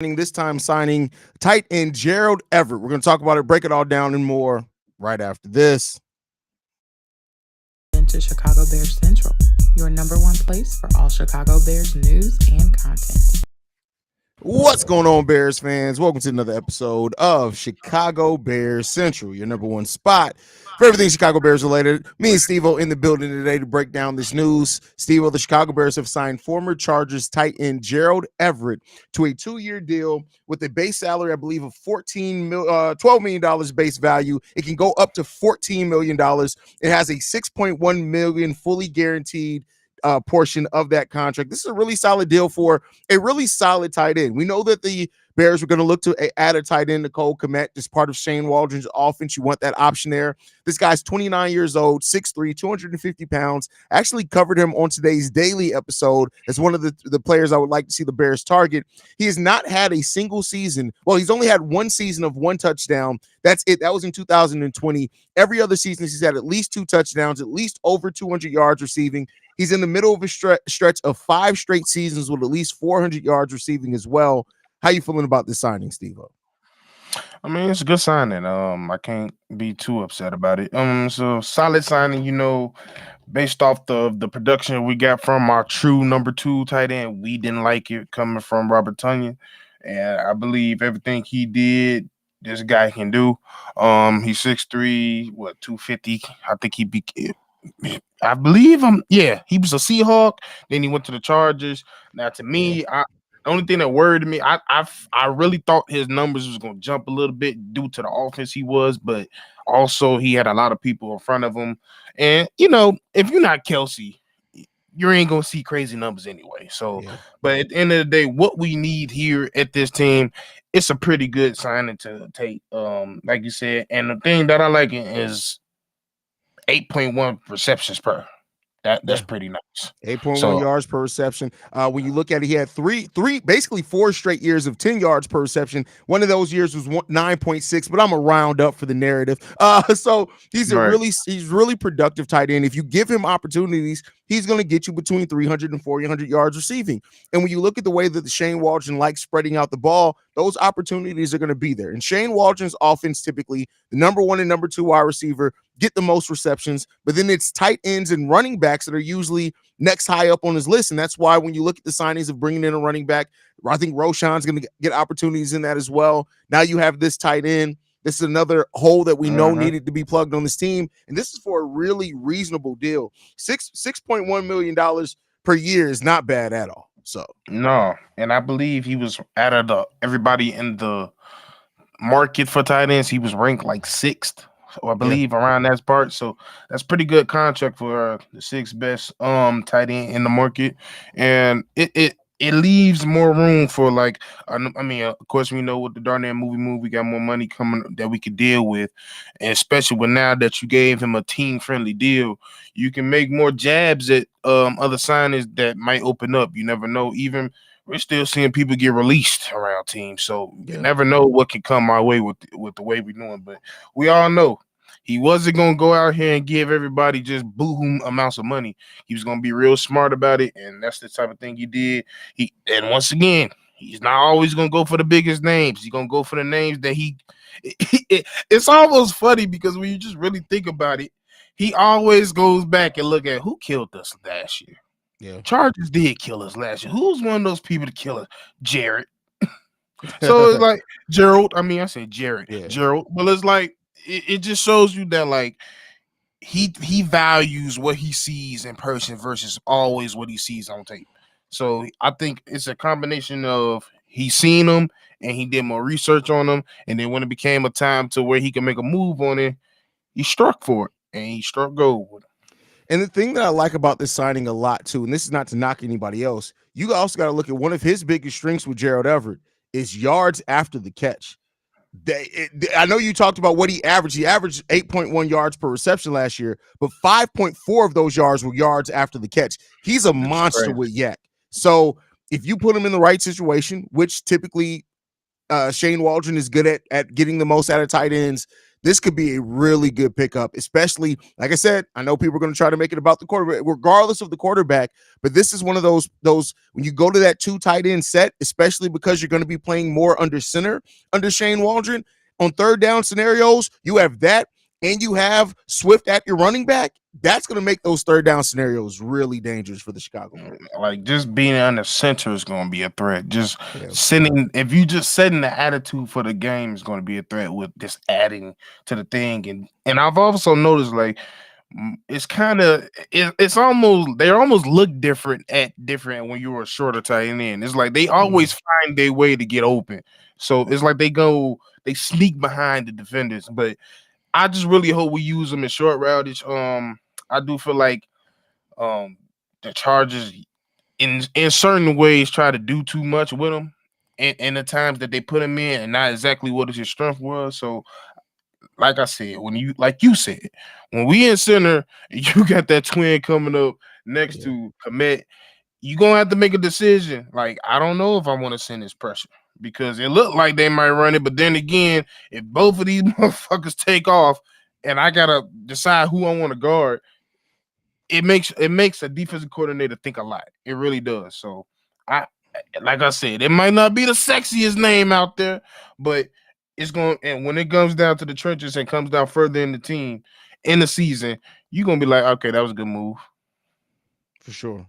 This time signing tight end Gerald Everett. We're going to talk about it, break it all down and more right after this. Into Chicago Bears Central, your number one place for all Chicago Bears news and content. What's going on, Bears fans? Welcome to another episode of Chicago Bears Central, your number one spot for everything Chicago Bears related. Me and Stevo in the building today to break down this news. Stevo, the Chicago Bears have signed former Chargers tight end Gerald Everett to a 2-year deal with a base salary, I believe, of $12 million base value. It can go up to $14 million. It has a $6.1 million fully guaranteed portion of that contract. This is a really solid deal for a really solid tight end. We know that the Bears were going to look to add a tight end, Nicole Kmet, as part of Shane Waldron's offense. You want that option there. This guy's 29 years old, 6'3", 250 pounds. I actually covered him on today's daily episode as one of the players I would like to see the Bears target. He has not had a single season. Well, he's only had one season of one touchdown. That's it. That was in 2020. Every other season, he's had at least 2 touchdowns, at least over 200 yards receiving. He's in the middle of a stretch of 5 straight seasons with at least 400 yards receiving as well. How you feeling about this signing, Steve-O? I mean, it's a good signing. I can't be too upset about it. So solid signing, based off the production we got from our true number 2 tight end. We didn't like it coming from Robert Tonyan, and I believe everything he did, this guy can do. He's 6'3", 250. I think I believe him. Yeah, he was a Seahawk. Then he went to the Chargers. Now, to me, the only thing that worried me, I really thought his numbers was going to jump a little bit due to the offense he was, but also he had a lot of people in front of him. And, if you're not Kelsey, you ain't going to see crazy numbers anyway. So, But at the end of the day, what we need here at this team, it's a pretty good signing to take, like you said. And the thing that I like is 8.1 receptions per. That's pretty nice. 8.1 yards per reception. When you look at it, he had basically 4 straight years of 10 yards per reception. One of those years was 9.6, but I'm a round up for the narrative. So he's really productive tight end. If you give him opportunities, he's going to get you between 300 and 400 yards receiving. And when you look at the way that the Shane Waldron likes spreading out the ball, those opportunities are going to be there. And Shane Waldron's offense, typically the number 1 and number 2 wide receiver, get the most receptions, but then it's tight ends and running backs that are usually next high up on his list. And that's why when you look at the signings of bringing in a running back, I think Roschon's going to get opportunities in that as well. Now you have this tight end. This is another hole that we know needed to be plugged on this team. And this is for a really reasonable deal. $6.1 million per year is not bad at all. So no, and I believe he was out of everybody in the market for tight ends, he was ranked like 6th. I believe around that part. So that's pretty good contract for the 6th best tight end in the market. And it leaves more room for of course we know with the Darnell movie, we got more money coming that we could deal with. And especially with now that you gave him a team friendly deal, you can make more jabs at other signings that might open up. You never know. Even we're still seeing people get released around teams. So you never know what can come our way with the way we're doing. But we all know he wasn't going to go out here and give everybody just boo-hoo amounts of money. He was going to be real smart about it, and that's the type of thing he did. And once again, he's not always going to go for the biggest names. He's going to go for the names that it's almost funny because when you just really think about it, he always goes back and look at who killed us last year. Yeah, Chargers did kill us last year. Who's one of those people to kill us? Jared. So it's like Gerald. I mean, I said Jared. Yeah. Gerald. Well, it's like it just shows you that like he values what he sees in person versus always what he sees on tape. So I think it's a combination of he's seen them and he did more research on them, and then when it became a time to where he can make a move on it, he struck for it and he struck gold with it. And the thing that I like about this signing a lot too, and this is not to knock anybody else, you also got to look at one of his biggest strengths with Gerald Everett is yards after the catch. I know you talked about what he averaged. He averaged 8.1 yards per reception last year, but 5.4 of those yards were yards after the catch. He's a monster with yak. So if you put him in the right situation, which typically Shane Waldron is good at getting the most out of tight ends, this could be a really good pickup, especially, like I said, I know people are going to try to make it about the quarterback, regardless of the quarterback, but this is one of those when you go to that 2 tight end set, especially because you're going to be playing more under center under Shane Waldron on third down scenarios, you have that, and you have Swift at your running back. That's going to make those third down scenarios really dangerous for the Chicago Bears. Like just being under center is going to be a threat. Just Yeah. sending, if you just setting the attitude for the game is going to be a threat with just adding to the thing. And I've also noticed like it's kind of it's almost they almost look different when you're a shorter tight end. It's like they always find their way to get open. So it's like they sneak behind the defenders. But I just really hope we use them in short routage. I do feel like the Chargers in certain ways try to do too much with him and the times that they put him in and not exactly what his strength was. So like I said, like you said, when we in center, you got that twin coming up next to Komet, you gonna have to make a decision. Like, I don't know if I want to send this pressure because it looked like they might run it, but then again, if both of these motherfuckers take off and I gotta decide who I want to guard, it makes a defensive coordinator think a lot. It really does. So like I said, it might not be the sexiest name out there, but it's going, and when it comes down to the trenches and comes down further in the team in the season, you're gonna be like, okay, that was a good move. For sure.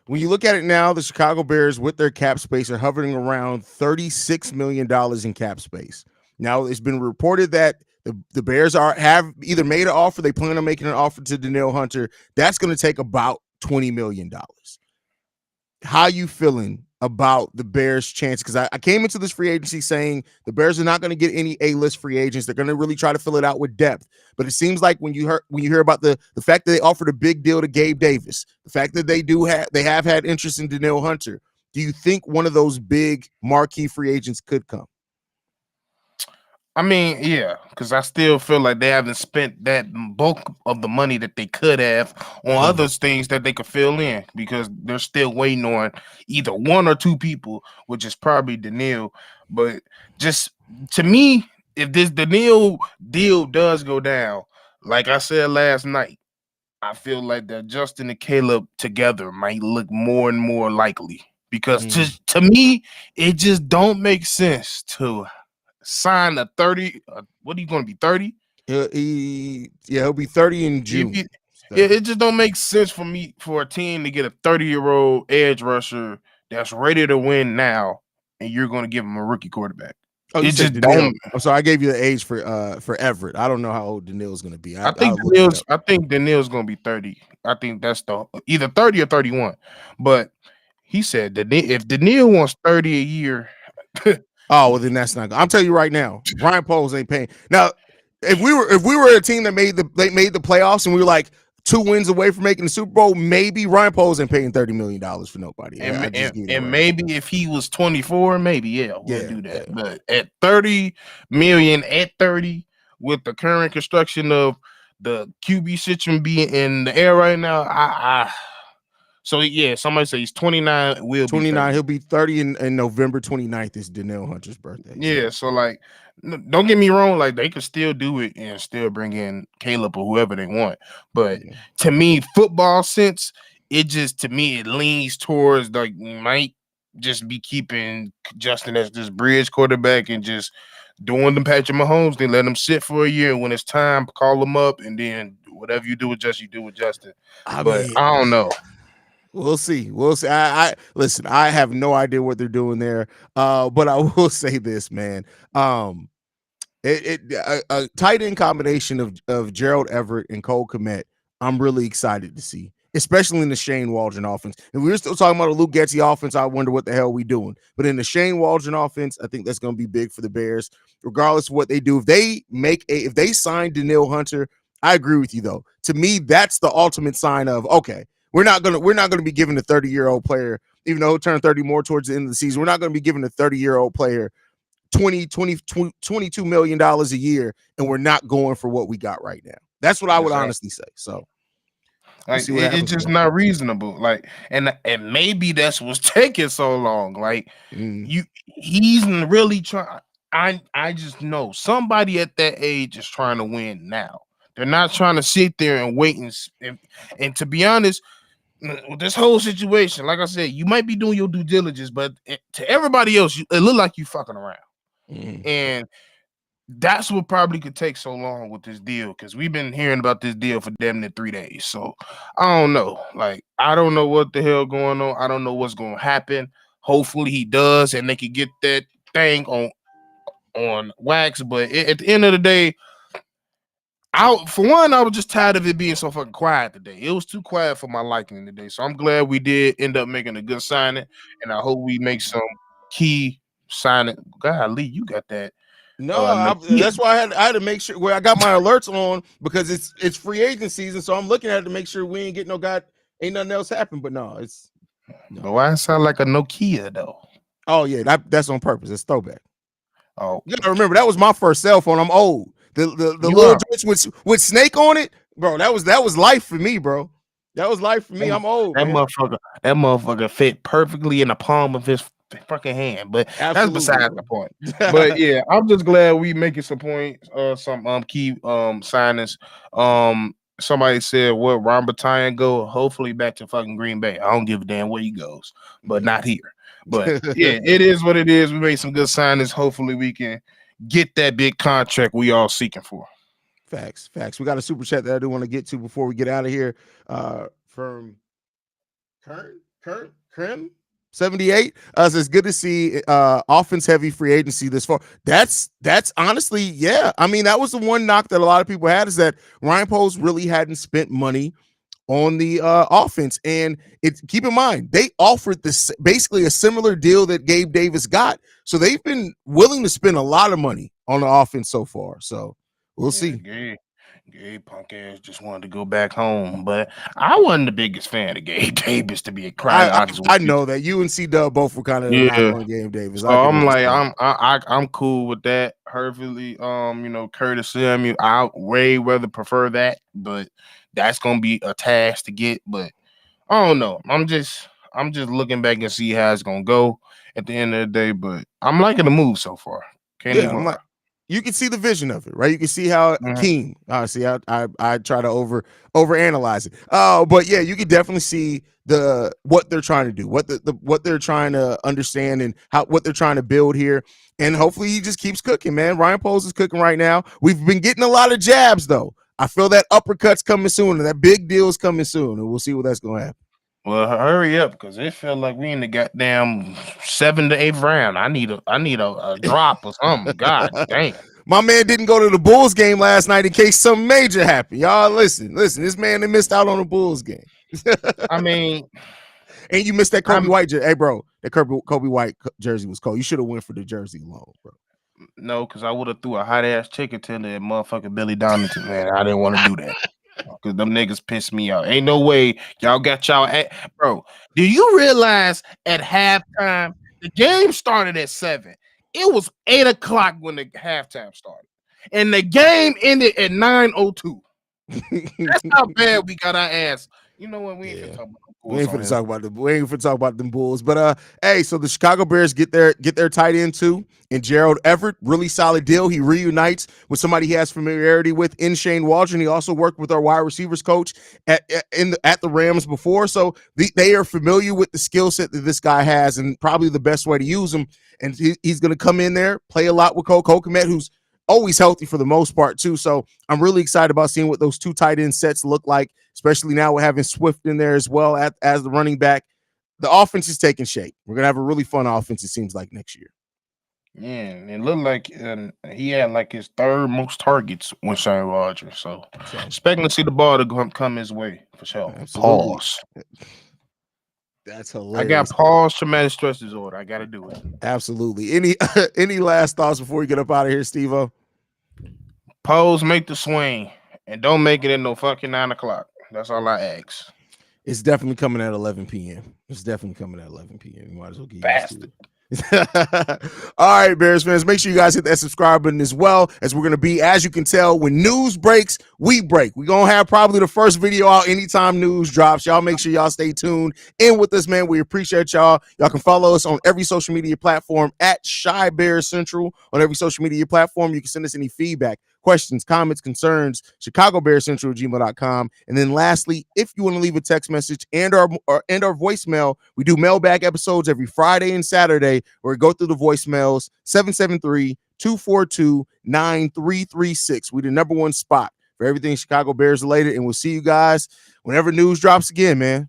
When you look at it now, the Chicago Bears with their cap space are hovering around $36 million in cap space. Now, it's been reported that the Bears have either made an offer, they plan on making an offer to Danielle Hunter. That's going to take about $20 million. How you feeling about the Bears' chance? Because I came into this free agency saying the Bears are not going to get any A-list free agents. They're going to really try to fill it out with depth. But it seems like when you hear about the fact that they offered a big deal to Gabe Davis, the fact that they have had interest in Danielle Hunter, do you think one of those big marquee free agents could come? I mean, yeah, because I still feel like they haven't spent that bulk of the money that they could have on other things that they could fill in because they're still waiting on either one or two people, which is probably Danielle. But just to me, if this Danielle deal does go down, like I said last night, I feel like that Justin and Caleb together might look more and more likely because to me, it just don't make sense to sign a 30. What are you going to be, 30? He'll be 30 in June. It just don't make sense for me for a team to get a 30-year-old edge rusher that's ready to win now, and you're going to give him a rookie quarterback. Oh, you just don't. I'm sorry, I gave you the age for Everett. I don't know how old Danielle's going to be. I think Danielle's going to be 30. I think that's either 30 or 31. But he said that if Danielle wants 30 a year. Oh, well, then that's not good. I'm telling you right now, Ryan Poles ain't paying. Now, if we were a team that made the playoffs and we were like 2 wins away from making the Super Bowl, maybe Ryan Poles ain't paying $30 million for nobody. And maybe if he was 24, maybe we'll do that. But at 30 million, at 30, with the current construction of the QB situation being in the air right now, so somebody say he's 29. Will 29. He'll be 30 in November 29th is Danielle Hunter's birthday. Yeah, so like, don't get me wrong, like they could still do it and still bring in Caleb or whoever they want. But to me, football sense, it leans towards like we might just be keeping Justin as this bridge quarterback and just doing the Patrick Mahomes. They let him sit for a year, and when it's time, call him up, and then whatever you do with Justin, you do with Justin. I don't know. We'll see. I listen. I have no idea what they're doing there. But I will say this, man. A tight end combination of Gerald Everett and Cole Kmet, I'm really excited to see, especially in the Shane Waldron offense. And we were still talking about a Luke Getsy offense. I wonder what the hell we doing. But in the Shane Waldron offense, I think that's going to be big for the Bears, regardless of what they do. If they sign Danielle Hunter, I agree with you though. To me, that's the ultimate sign of okay. We're not gonna be giving a 30-year-old player, even though he'll turn 30 more towards the end of the season. We're not gonna be giving a 30-year-old player $22 million a year, and we're not going for what we got right now. That's what I would honestly say. So like, it's just not reasonable. Like, and maybe that's what's taking so long. Like, he's really trying. I just know somebody at that age is trying to win now. They're not trying to sit there and wait and to be honest, with this whole situation, like I said, you might be doing your due diligence, but to everybody else, it look like you fucking around. And that's what probably could take so long with this deal because we've been hearing about this deal for damn near 3 days. So I don't know. Like, I don't know what the hell going on. I don't know what's going to happen. Hopefully he does, and they can get that thing on wax. But at the end of the day, I was just tired of it being so fucking quiet today. It was too quiet for my liking today. So I'm glad we did end up making a good signing, and I hope we make some key signing. Golly, you got that. No, that's why I had to make sure where I got my alerts on because it's free agent season, so I'm looking at it to make sure we ain't getting ain't nothing else happen. But no, it's no. But why it sound like a Nokia though? Oh yeah, that's on purpose. It's throwback. Oh, you gotta remember that was my first cell phone. I'm old. The little joints with Snake on it, bro. That was life for me, bro. That was life for me. I'm old. That motherfucker fit perfectly in the palm of his fucking hand. But Absolutely. That's besides the point. But yeah, I'm just glad we making some some key signings. Somebody said where Ron Battalion go? Hopefully back to fucking Green Bay. I don't give a damn where he goes, but not here. But yeah, it is what it is. We made some good signings. Hopefully we can get that big contract we all seeking for. Facts. We got a super chat that I do want to get to before we get out of here. From Krim 78. It's good to see offense heavy free agency this far. That's honestly, yeah. I mean, that was the one knock that a lot of people had is that Ryan Poles really hadn't spent money on the offense. And keep in mind, they offered this basically a similar deal that Gabe Davis got. So they've been willing to spend a lot of money on the offense so far. So we'll see. Gabe punk ass just wanted to go back home, but I wasn't the biggest fan of Gabe Davis to be a crying. I know that you and C Dub both were kind of on Gabe Davis. So I'm cool with that. Perfectly, Curtis Samuel. I way rather prefer that, but that's gonna be a task to get. But I don't know. I'm just looking back and see how it's gonna go at the end of the day. But I'm liking the move so far. You can see the vision of it, right? You can see how keen. I try to overanalyze it. But yeah, you can definitely see what they're trying to do, what they're trying to understand, and what they're trying to build here. And hopefully, he just keeps cooking, man. Ryan Poles is cooking right now. We've been getting a lot of jabs, though. I feel that uppercut's coming soon, and that big deal's coming soon, and we'll see what that's going to happen. Well, hurry up because it felt like we in the goddamn 7th to 8th round. I need a drop or something. God damn. My man didn't go to the Bulls game last night in case something major happened. Y'all listen. This man they missed out on the Bulls game. I mean, and you missed that Kobe White jersey. Hey, bro, that Kobe White jersey was cold. You should have went for the jersey alone, bro. No, because I would have threw a hot ass chicken to that motherfucking Billy Donington, man. I didn't want to do that. Because them niggas pissed me off. Ain't no way y'all got y'all bro. Do you realize at halftime the game started at 7? It was 8 o'clock when the halftime started, and the game ended at 9:02. That's how bad we got our ass. You know what? We ain't finna talk about the Bulls. We ain't finna talk about them Bulls. But hey, so the Chicago Bears get their tight end too, and Gerald Everett, really solid deal. He reunites with somebody he has familiarity with in Shane Waldron. He also worked with our wide receivers coach at the Rams before, so they are familiar with the skill set that this guy has, and probably the best way to use him. And he's going to come in there, play a lot with Cole Komet, who's always healthy for the most part too. So I'm really excited about seeing what those two tight end sets look like, especially now with having Swift in there as well as the running back. The offense is taking shape. We're going to have a really fun offense, it seems like, next year. Yeah, and it looked like he had like his 3rd most targets with Shane Waldron. So expecting to see the ball to come his way for sure. Absolutely. Pause. That's hilarious. I got pause traumatic stress disorder. I got to do it. Absolutely. Any last thoughts before we get up out of here, Steve-O? Pose, make the swing, and don't make it at no fucking 9 o'clock. That's all I ask. It's definitely coming at 11 p.m. You might as well get Bastard. All right, Bears fans, make sure you guys hit that subscribe button as well, as we're going to be, as you can tell, when news breaks, we break. We're going to have probably the first video out anytime news drops. Y'all make sure y'all stay tuned in with us, man. We appreciate y'all. Y'all can follow us on every social media platform at Shy Bears Central. On every social media platform, you can send us any feedback, questions, comments, concerns, chicagobearcentral@gmail.com. And then lastly, if you want to leave a text message and our voicemail, we do mailbag episodes every Friday and Saturday where we go through the voicemails, 773-242-9336. We the number one spot for everything Chicago Bears related, and we'll see you guys whenever news drops again, man.